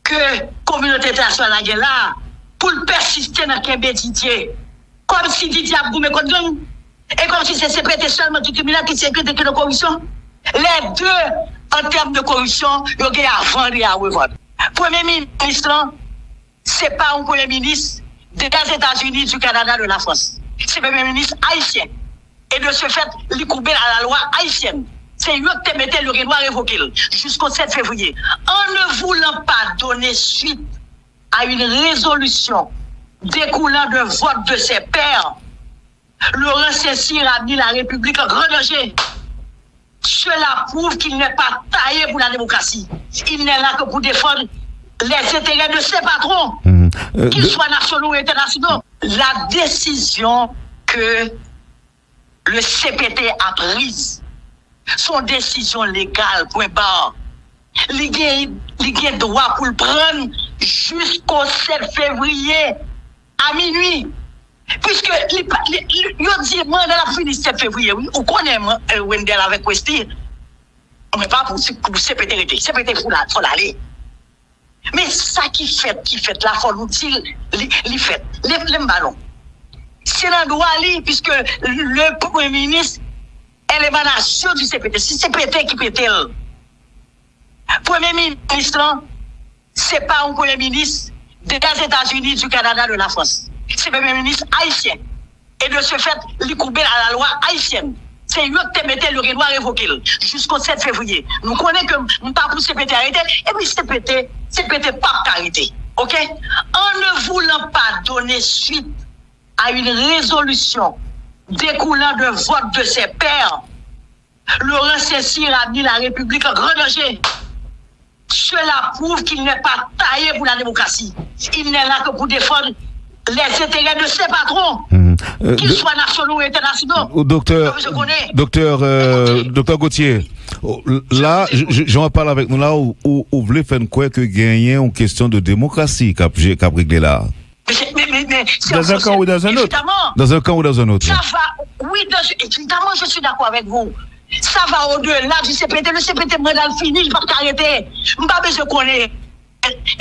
que la communauté internationale est là pour persister dans le Didier. Comme si Didier a goumé contre gang. Et comme si c'est CPT seulement qui criminel qui sécurité que la corruption. Les deux, en termes de corruption, ils ont avant et à revendre. Premier ministre, ce n'est pas un premier ministre des États-Unis, du Canada, de la France. C'est le premier ministre haïtien. Et de ce fait, il coupe à la loi haïtienne. C'est eux qui mettaient le Renoir révoqué jusqu'au 7 février. En ne voulant pas donner suite à une résolution découlant de vote de ses pairs, Laurent Saint-Cyr a mis la République en grand danger. Cela prouve qu'il n'est pas taillé pour la démocratie. Il n'est là que pour défendre les intérêts de ses patrons, qu'ils soient nationaux ou internationaux. La décision que le CPT a prise, son décision légale, point barre. Il a droit pour le prendre jusqu'au 7 février à minuit. Puisque il dit, moi, dans la fin du 7 février, oui, on connaît Wendell avec Westy. On n'est pas pour CPT. CPT, il faut l'aller. Mais ça qui fait la folle utile, il fait. Les ballons. C'est l'endroit ali, puisque le Premier ministre est l'émanation du CPT. C'est CPT qui pète. Premier ministre, c'est pas un Premier ministre des États-Unis, du Canada, de la France. C'est le Premier ministre haïtien. Et de ce fait, il coupe à la loi haïtienne. C'est eux qui mettaient le Renoir révoqué jusqu'au 7 février. Nous connaissons que nous pas pour CPT arrêter. Et puis CPT pas arrêter. OK? En ne voulant pas donner suite à une résolution découlant de vote de ses pairs, Laurent Saint-Cyr a mis la République en grand danger. Cela prouve qu'il n'est pas taillé pour la démocratie. Il n'est là que pour défendre les intérêts de ses patrons, qu'ils soient nationaux ou internationaux. Docteur Gauthier, là, j'en parle avec nous là où vous voulez faire quoi que gagner en question de démocratie qu'a réglé là. Mais dans un camp ou dans un autre. Dans un camp ou dans un autre. Ça va, oui, évidemment, je suis d'accord avec vous. Ça va au-delà du CPT. Le CPT, moi, dans le fini, je ne vais pas arrêter. Je ne vais pas besoin de connaître.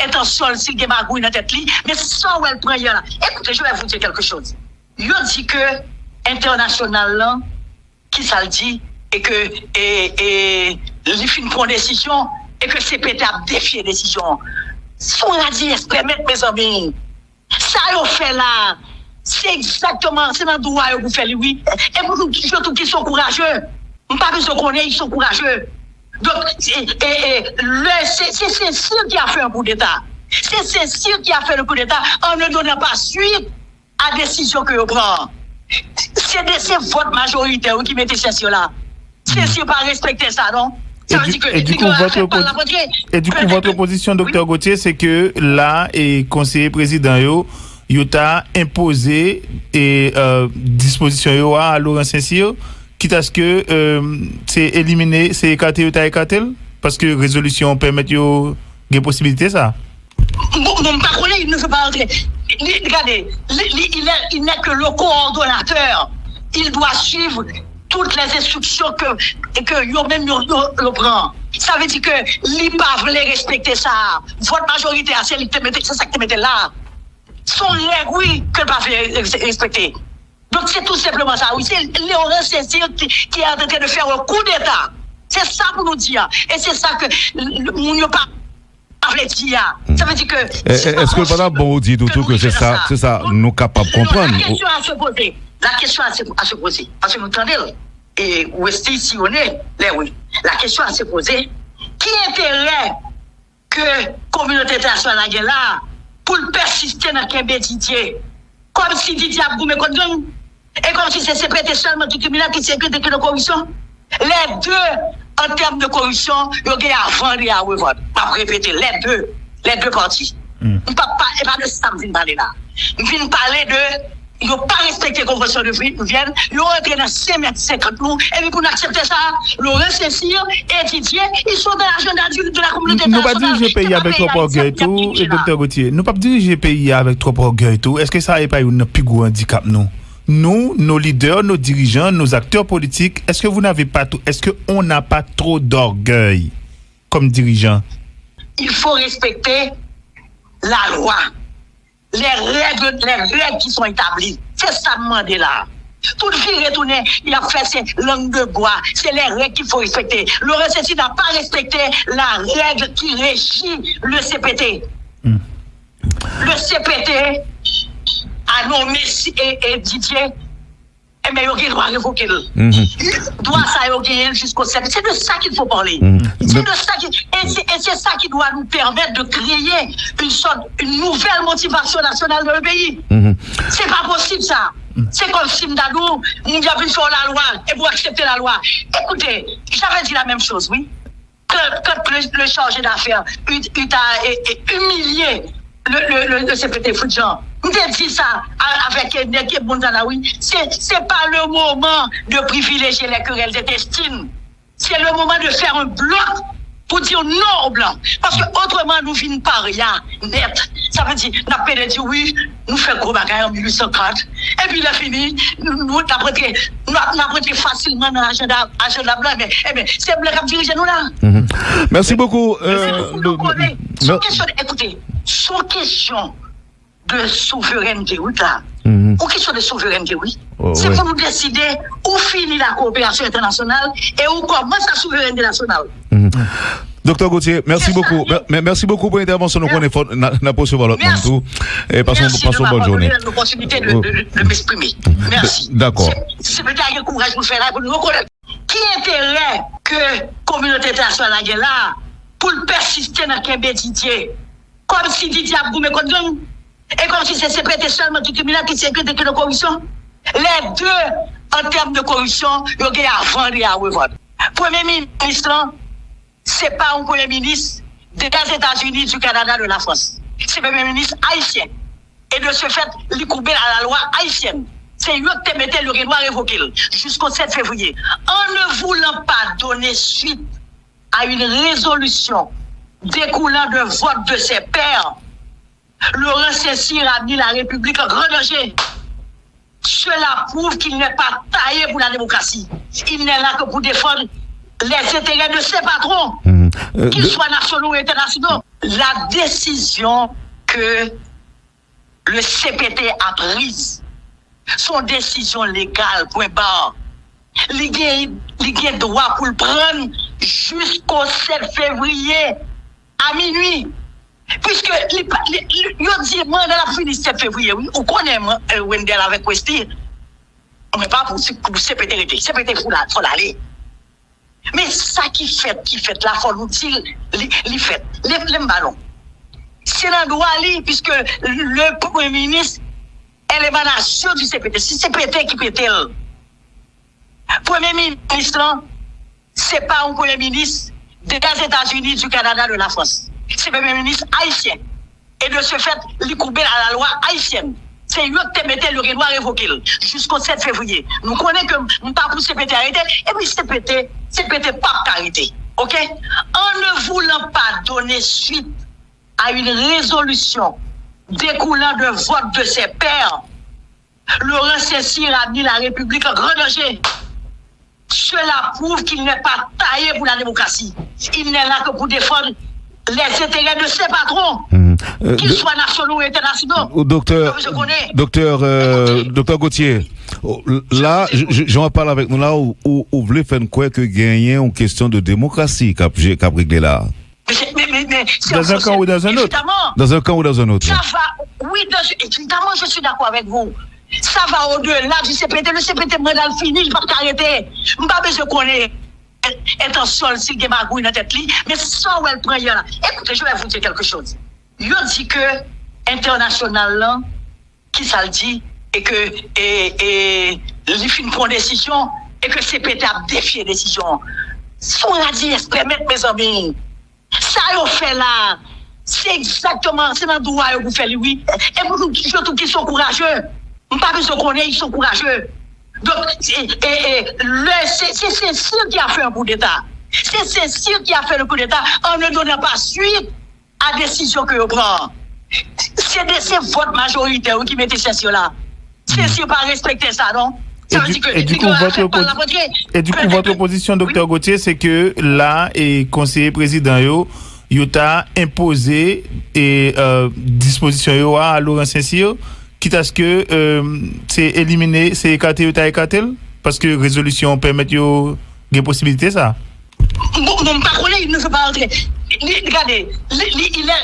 Étant seul, s'il y a des magouilles dans la tête, mais sans où elle prend là. Écoutez, je vais vous dire quelque chose. Il dit que international, qui ça le dit, et que il fait une décision, et que CPT a défié la décision. Son radis permettre, mes amis, ça y fait là, c'est exactement, c'est dans le droit que vous faites, oui. Et vous, surtout qu'ils sont courageux. On ne pas besoin qu'on ait, ils sont courageux. Donc, c'est Saint-Cyr qui a fait un coup d'État. C'est Saint-Cyr qui a fait le coup d'État en ne donnant pas suite à la décision que vous prenez. C'est votre majorité qui mettez Saint-Cyr là. Saint-Cyr pas respecter ça, non? Et du coup, votre position, docteur Gauthier, c'est que là, et conseiller président, il a imposé et disposition à Laurent Saint-Cyr, quitte à ce que c'est éliminé, c'est écarté, parce que résolution permet des possibilités, ça. Mon parole, il ne veut pas entrer. Regardez, il n'est que le coordonnateur. Il doit suivre toutes les instructions que lui-même le prend. Ça veut dire que lui pas voulait respecter ça. Votre majorité, c'est ça que tu mettais là. Son règle, oui, que pas respecter. Donc c'est tout simplement ça. Oui, c'est Laurent Saint-Cyr qui est en train de faire un coup d'État. C'est ça pour nous dire. Et c'est ça que nous ne pas dire. Ça veut dire que. Est-ce que pendant bon dit tout que c'est ça, nous capables de comprendre. La question à se poser. Parce que nous entendons. Et Westy, si on est, là oui. La question à se poser. Qui intérêt que la communauté internationale est là pour persister dans le Didier? Comme si Didier a goumé contre gang. Et comme si c'est CPT seulement qui criminel qui sécurité que la corruption. Les deux, en termes de corruption, ils ont avant et à revendre. Je vais répéter, les deux parties. Je ne parle pas de ça, je viens parler là. Je viens parler de. Ils n'ont pas respecté la convention de Vienne, ils ont entré dans 5,50 mètres nous, et puis pour accepter ça, Laurent Saint-Cyr et Didier, ils sont dans l'agenda de la communauté internationale. Nous ne pas diriger le pays avec trop orgueil tout, et docteur Gauthier, nous ne pas diriger le pays avec trop orgueil tout. Est-ce que ça n'est pas un plus gros handicap, nous? Nous, nos leaders, nos dirigeants, nos acteurs politiques, est-ce que vous n'avez pas tout, est-ce qu'on n'a pas trop d'orgueil comme dirigeants? Il faut respecter la loi, les règles qui sont établies. C'est ça demander là. Tout vie retourné, il a fait ses langues de bois. C'est les règles qu'il faut respecter. Le RCC n'a pas respecté la règle qui régit le CPT. Le CPT a nommé et Didier. Mais il doit révoquer le. Doit ça révoquer jusqu'au 7. C'est de ça qu'il faut parler. C'est de ça et c'est ça qui doit nous permettre de créer une nouvelle motivation nationale dans le pays. C'est pas possible ça. C'est comme si Mdadou, nous avons sur la loi et vous acceptez la loi. Écoutez, j'avais dit la même chose, oui. Quand le chargé d'affaires a humilié le CPT Foudjan, nous avons dit ça avec Ndeke Bonzanawi, c'est pas le moment de privilégier les querelles intestines. C'est le moment de faire un bloc pour dire non aux Blancs. Parce que autrement, nous finissons par rien net. Ça veut dire, nous avons dit oui, nous faisons gros bagaille en 1840. Et puis, il a fini, nous avons pris facilement dans l'agenda blanc. Mais c'est Blanc qui a dirigé nous là. Merci beaucoup. Écoutez, sans question de souveraineté, oui, là. Ou question de souveraineté, oui. C'est pour nous décider où finit la coopération internationale et où commence la souveraineté nationale. Docteur Gauthier, merci beaucoup. Merci beaucoup pour l'intervention. Nous connaissons n'a pas recevoir l'autre monde tout. Et passons bonne journée. Merci de l'opportunité de m'exprimer. Merci. D'accord. C'est peut-être un courage pour faire là, pour nous reconnaître. Qui intérêt que la communauté internationale est là pour persister dans le Didier? Comme si Didier a goumé contre nous. Et comme si c'est CPT seulement qui criminel qui sécurité de corruption. Les deux, en termes de corruption, ils ont avant et à revendre. Premier ministre, c'est pas un premier ministre des États-Unis, du Canada, de la France. C'est un premier ministre haïtien. Et de ce fait, il coupe à la loi haïtienne. C'est eux qui mettaient le doit révoquer jusqu'au 7 février. En ne voulant pas donner suite à une résolution découlant de vote de ses pairs, Laurent Saint-Cyr a mis la République en grand danger. Cela prouve qu'il n'est pas taillé pour la démocratie. Il n'est là que pour défendre les intérêts de ses patrons, qu'ils soient nationaux ou internationaux. La décision que le CPT a prise, son décision légale, point barre, il a droit pour le prendre jusqu'au 7 février à minuit. Puisque il dit, moi, dans la fin du 7 février, oui, on connaît Wendell avec Westy, on n'est pas pour CPT, CPT, il faut l'aller. Mais ça qui fait là, il faut nous dire, il fait, les ballons. C'est l'endroit là, puisque le Premier ministre est l'émanation du CPT. C'est CPT qui pète. Premier ministre, c'est pas un Premier ministre des États-Unis, du Canada, de la France. C'est le Premier ministre haïtien. Et de ce fait, il coupe à la loi haïtienne. C'est eux qui mettaient le doit révoquer jusqu'au 7 février. Nous connaissons que nous pas pour CPT arrêter. Et puis CPT pas arrêter. OK? En ne voulant pas donner suite à une résolution découlant de vote de ses pairs, Laurent Saint-Cyr a mis la République en grand danger. Cela prouve qu'il n'est pas taillé pour la démocratie. Il n'est là que pour défendre les intérêts de ses patrons, qu'ils soient nationaux ou internationaux. Docteur Gauthier, là, j'en parle avec nous là où vous voulez faire quoi que gagner en question de démocratie qu'a réglé là. Mais dans un camp ou dans un autre. Dans un camp ou dans un autre. Ça va, oui, évidemment, je suis d'accord avec vous. Ça va au-delà du CPT. Le CPT, moi, dans le fini, je ne vais pas arrêter. Je ne vais pas besoin de connaître. Être en sol, s'il y a magouille dans la tête, mais sans où elle prend là. Écoutez, je vais vous dire quelque chose. Je dis que international, là, qui ça le dit, et que il fait une bonne décision, et que CPT a défié la décision. Son radis permettre, mes amis, ça yon fait là, c'est exactement, c'est dans le droit que vous faites, oui. Et vous, surtout qu'ils sont courageux. On ne pas besoin de connaître, ils sont courageux. Donc, c'est Saint-Cyr qui a fait un coup d'État. C'est Saint-Cyr qui a fait le coup d'État en ne donnant pas suite à la décision que vous prenez. C'est votre majorité qui mettez Saint-Cyr là. Saint-Cyr pas respecter ça, non? Et du coup, votre position, docteur Gauthier, c'est que là, et conseiller président, il a imposé et disposition à Laurent Saint-Cyr, quitte à ce que c'est éliminé, c'est écarté, parce que résolution permet des possibilités ça. Mon parole, il ne veut pas entrer. Regardez,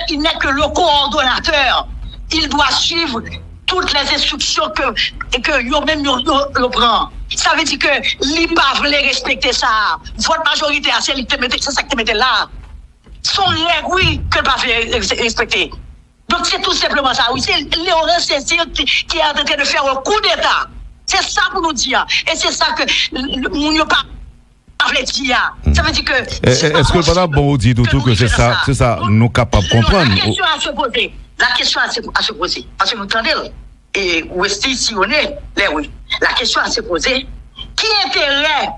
il n'est que le coordonnateur. Il doit suivre toutes les instructions que lui-même le prend. Ça veut dire que lui pas voulait respecter ça. Votre majorité, c'est ça que tu mettez là. Son règle, oui, que pas respecter. Donc c'est tout simplement ça. Oui, c'est Laurent Saint-Cyr qui est en train de faire un coup d'État. C'est ça pour nous dire. Et c'est ça que nous ne pas. Ça veut dire que. Est-ce que pendant bon dit tout que c'est ça, nous capables de comprendre. La question à se poser. La question à se poser. Parce que nous entendons. Et où est-ce ici on est? Oui. La question à se poser. Qui intérêt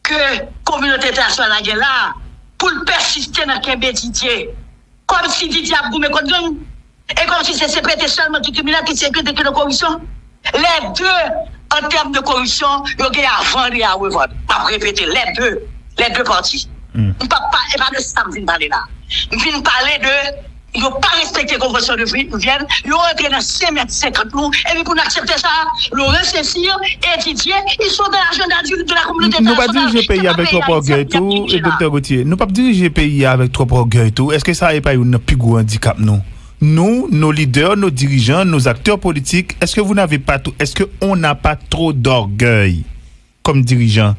que la communauté internationale est là pour persister dans le Didier? Comme si Didier a goumé contre nous. Et comme si c'est sécrété seulement du criminel qui sécrète que la corruption. Les deux, en termes de corruption, il y a avant et à revoir. Je vais répéter, les deux parties. Je ne pas de ça, je viens parler là. Je viens parler de. Ils n'ont pas respecté la convention de Vienne, ils ont entré dans 5,50 mètres nous, et puis pour accepter ça, Laurent Saint-Cyr et Didier, ils sont dans l'agenda de la communauté internationale. Nous ne pas diriger le pays avec trop orgueil tout, et Dr Gauthier, nous ne pas diriger le pays avec trop orgueil tout. Est-ce que ça n'est pas un plus gros handicap, nous? Nous, nos leaders, nos dirigeants, nos acteurs politiques, est-ce que vous n'avez pas tout, est-ce qu'on n'a pas trop d'orgueil comme dirigeants?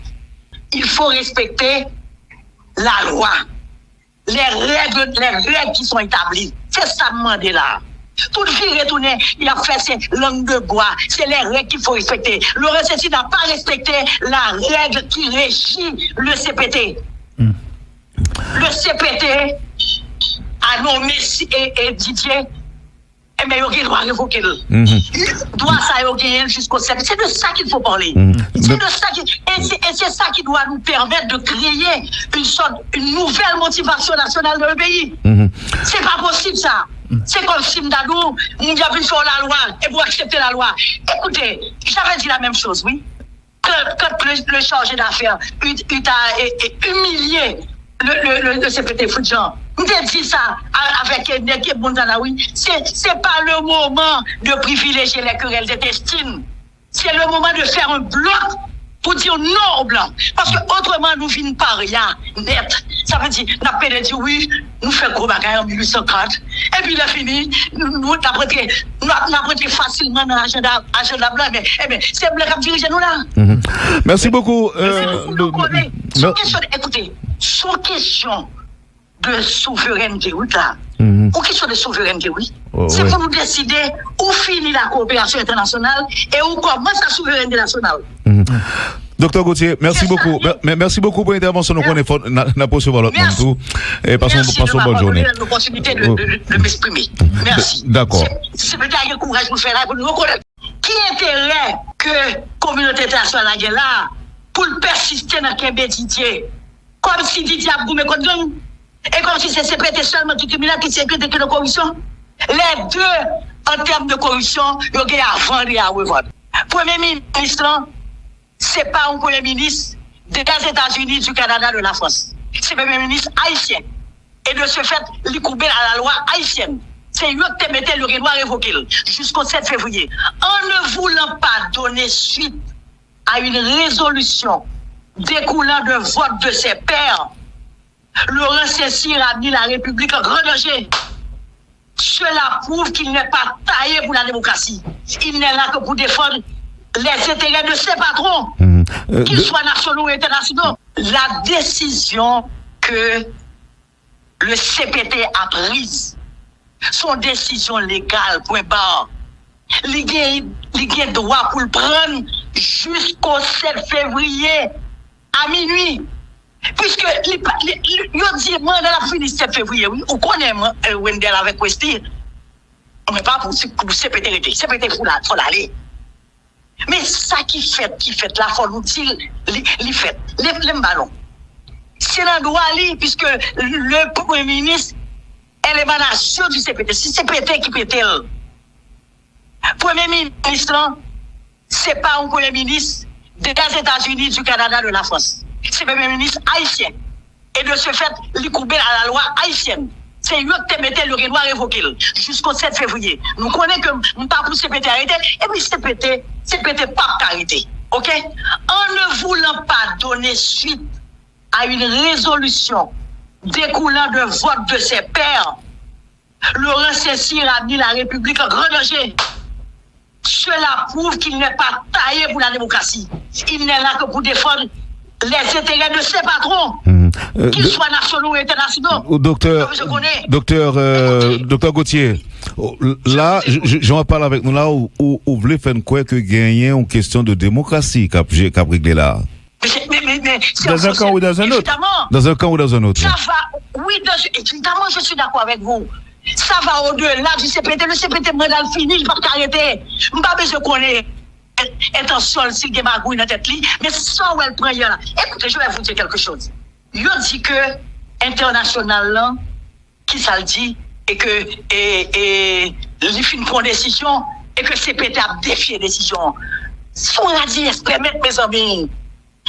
Il faut respecter la loi. Les règles qui sont établies. C'est ça demander là. Tout le vie retourné, il a fait ses langues de bois. C'est les règles qu'il faut respecter. Laurent Saint-Cyr n'a pas respecté la règle qui régit le CPT. Le CPT a nommé et Didier. Mais il doit révoquer le. Doit ça révoquer jusqu'au 7. C'est de ça qu'il faut parler. C'est de ça et c'est ça qui doit nous permettre de créer une nouvelle motivation nationale dans le pays. C'est pas possible ça. C'est comme si Mdadou, nous avons fait la loi et pour accepter la loi. Écoutez, j'avais dit la même chose, oui. Quand le chargé d'affaires a humilié le CPT Foudjan. Nous avons dit ça avec Ndeke Bonzanaoui. C'est pas le moment de privilégier les querelles intestines. C'est le moment de faire un bloc pour dire non au blanc. Parce que autrement, nous finissons par rien net. Ça veut dire, nous avons dit oui, nous faisons gros bagaille en 1840. Et puis, il a fini, nous avons pris facilement dans l'agenda blanc. Mais c'est blanc qui dirige nous là. Merci beaucoup. Écoutez, sans question de souveraineté, oui, là. Ou question de souveraineté, oui. C'est pour nous décider où finit la coopération internationale et où commence la souveraineté nationale. Docteur Gauthier, merci beaucoup. Merci beaucoup pour l'intervention. Nous connaissons la possibilité l'autre monde tout. Et passons bonne journée. Merci de l'opportunité de m'exprimer. Merci. D'accord. C'est peut-être un courage pour faire là, pour nous reconnaître. Qui intérêt que la communauté internationale est là pour persister dans le Didier? Comme si Didier a goumé contre nous. Et comme si c'est sécrété seulement du criminel qui sécrète que la corruption. Les deux, en termes de corruption, il y a avant et à revoir. Premier ministre, c'est pas un premier ministre des États-Unis, du Canada, de la France. C'est le premier ministre haïtien. Et de ce fait, il coupe à la loi haïtienne. C'est lui qui mettait le Renoir révoqué jusqu'au 7 février. En ne voulant pas donner suite à une résolution découlant de vote de ses pairs, Laurent Saint-Cyr a mis la République en grand danger. Cela prouve qu'il n'est pas taillé pour la démocratie. Il n'est là que pour défendre les intérêts de ses patrons, qu'ils soient nationaux ou internationaux. La décision que le CPT a prise, son décision légale, point barre, il a droit pour le prendre jusqu'au 7 février à minuit. Puisque il dit, moi, dans la fin du 7 février, oui, on connaît, moi, Wendell avec Westy, on n'est pas pour CPT, CPT, il faut l'aller. Mais ça qui fait là, il faut nous dire, il fait, les ballons. C'est l'endroit, puisque le Premier ministre est l'émanation du CPT. C'est CPT qui peut être. Premier ministre, c'est pas un Premier ministre des États-Unis, du Canada, de la France. C'est le Premier ministre haïtien. et de ce fait, il couper à la loi haïtienne. C'est eux qui mettaient le Renoir révoqué jusqu'au 7 février. Nous connaissons que nous pas pour CPT arrêter, et puis CPT pas arrêter. OK? En ne voulant pas donner suite à une résolution découlant de vote de ses pairs, Laurent Saint-Cyr a mis la République en grand danger. Cela prouve qu'il n'est pas taillé pour la démocratie. Il n'est là que pour défendre les intérêts de ses patrons, qu'ils soient nationaux ou internationaux. Docteur Gauthier, là, j'en parle avec nous là où vous voulez faire quoi que gagner en question de démocratie qu'a réglé là. Mais dans un camp ou dans un autre. Dans un camp ou dans un autre. Ça va, oui, évidemment, je suis d'accord avec vous. Ça va au-delà du CPT. Le CPT, moi, dans le fini, je ne vais pas arrêter. Je ne vais pas besoin de connaître. Est en sol, s'il y a magouille dans la tête, mais sans où elle prend là. Écoutez, je vais vous dire quelque chose. Je dis que international, là, qui ça le dit, et que il fait une bonne décision, et que CPT a défié la décision. Son radis permettre, mes amis.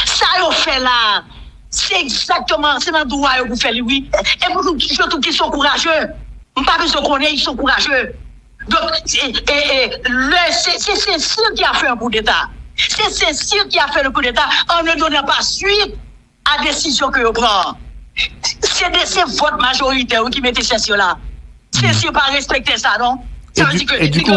Ça, on fait là. C'est exactement, c'est dans le droit que vous faites, oui. Et vous, surtout qu'ils sont courageux. On ne pas besoin qu'on ait, ils sont courageux. Donc, c'est Saint-Cyr qui a fait un coup d'État. C'est Saint-Cyr qui a fait le coup d'État en ne donnant pas suite à la décision que vous prenez. C'est votre majorité qui mettez Saint-Cyr là. Saint-Cyr pas respecter ça, non? Et du coup,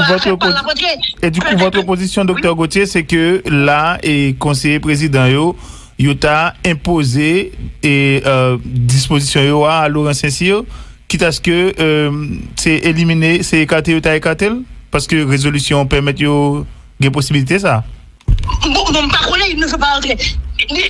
votre position, docteur Gauthier, c'est que là, et conseiller président, il a imposé et disposition à Laurent Saint-Cyr, quitte à ce que c'est éliminé, c'est écarté, parce que résolution permet des possibilités, ça. Mon parole, il ne veut pas entrer.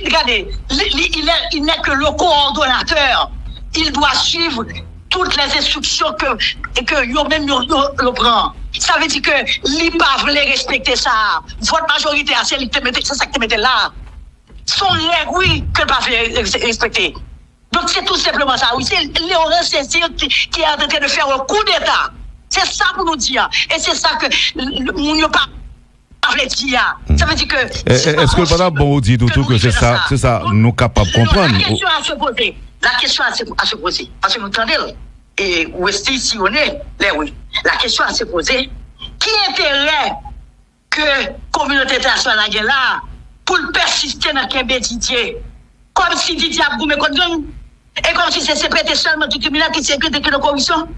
Regardez, il n'est que le coordonnateur. Il doit suivre toutes les instructions que lui-même le prend. Ça veut dire que lui pas voulait respecter ça. Votre majorité, c'est ça que tu mettez là. Son règle, oui, que ne pas respecter. Donc c'est tout simplement ça. Oui, c'est Laurent Saint-Cyr qui est en train de faire un coup d'État. C'est ça pour nous dire. Et c'est ça que nous ne pas dire. Ça veut dire que. Est-ce que le madame bon dit tout que c'est ça, nous capables de comprendre? La question à se poser. La question à se poser. Parce que nous entendons. Et où est-ce si on est? Là, oui. La question à se poser. Qui intérêt que la communauté internationale est là pour persister dans le Didier? Comme si Didier a goumé contre nous. Et comme si c'est prêté seulement du criminel qui s'est prêté que de corruption.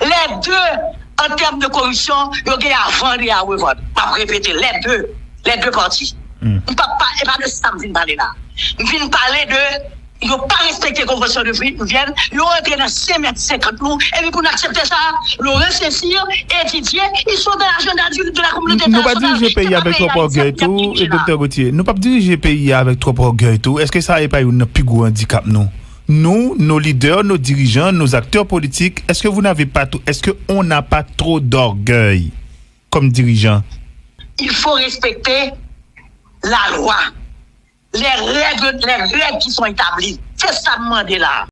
Les deux, en termes de corruption, ils ont avant et à revendre. Je vais répéter, les deux parties. Je ne parle pas de ça, je ne parler là. Je viens parler de. Ils n'ont pas respecté la convention de Vienne. Ils ont entré dans 5 mètres 50 nous. Et puis pour accepter ça, Laurent Saint-Cyr et Didier, ils sont dans l'agenda de la communauté internationale. Nous ne pas diriger le pays avec trop orgueil tout, et docteur Gauthier. Nous ne pas diriger le pays avec trop orgueil tout. Est-ce que ça n'est pas un plus gros handicap, nous? Nous, nos leaders, nos dirigeants, nos acteurs politiques, est-ce que vous n'avez pas tout, est-ce qu'on n'a pas trop d'orgueil comme dirigeants? Il faut respecter la loi, les règles qui sont établies. C'est ça demander là.